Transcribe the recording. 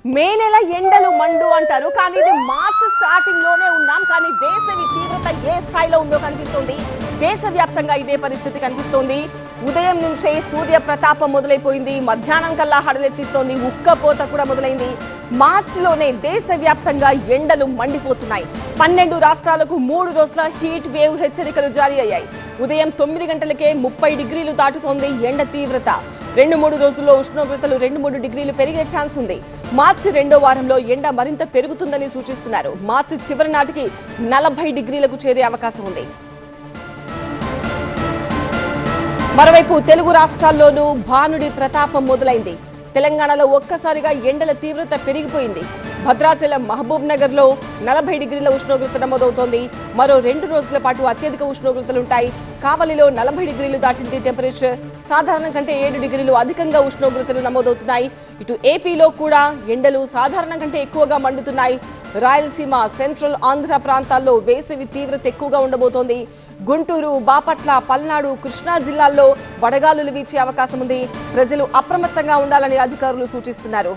మే నెల ఎండలు మండు అంటారు కానీ ఇది మార్చి స్టార్టింగ్ లోనే ఉన్నాం కానీ వేసవి తీవ్రత ఏ స్థాయిలో ఉందో కనిపిస్తుంది. దేశవ్యాప్తంగా ఇదే పరిస్థితి కనిపిస్తోంది. ఉదయం నుంచే సూర్య ప్రతాపం మొదలైపోయింది. మధ్యాహ్నం కల్లా హడలెత్తిస్తోంది. ఉక్కపోత కూడా మొదలైంది. మార్చిలోనే దేశవ్యాప్తంగా ఎండలు మండిపోతున్నాయి. 12 రాష్ట్రాలకు 3 రోజుల హీట్ వేవ్ హెచ్చరికలు జారీ అయ్యాయి. ఉదయం 9 గంటలకే 30 డిగ్రీలు దాటుతోంది ఎండ తీవ్రత. 2-3 రోజుల్లో ఉష్ణోగ్రతలు 2-3 డిగ్రీలు పెరిగే ఛాన్స్ ఉంది. మార్చి 2వ వారంలో ఎండ మరింత పెరుగుతుందని సూచిస్తున్నారు. మార్చి చివరి నాటికి 40 డిగ్రీలకు చేరే అవకాశం ఉంది. మరోవైపు తెలుగు రాష్ట్రాల్లోనూ భానుడి ప్రతాపం మొదలైంది. తెలంగాణలో ఒక్కసారిగా ఎండల తీవ్రత పెరిగిపోయింది. భద్రాచలం, మహబూబ్ నగర్ లో 40 డిగ్రీల ఉష్ణోగ్రత నమోదవుతోంది. మరో 2 రోజుల పాటు అత్యధిక ఉష్ణోగ్రతలుంటాయి. కావలిలో 40 డిగ్రీలు దాటింది టెంపరేచర్. సాధారణం కంటే 7 డిగ్రీలు అధికంగా ఉష్ణోగ్రతలు నమోదవుతున్నాయి. ఇటు ఏపీలో కూడా ఎండలు సాధారణం కంటే ఎక్కువగా మండుతున్నాయి. రాయలసీమ, సెంట్రల్ ఆంధ్ర ప్రాంతాల్లో వేసవి తీవ్రత ఎక్కువగా ఉండబోతోంది. గుంటూరు, బాపట్ల, పల్నాడు, కృష్ణా జిల్లాల్లో వడగాలులు వీచే అవకాశం ఉంది. ప్రజలు అప్రమత్తంగా ఉండాలని అధికారులు సూచిస్తున్నారు.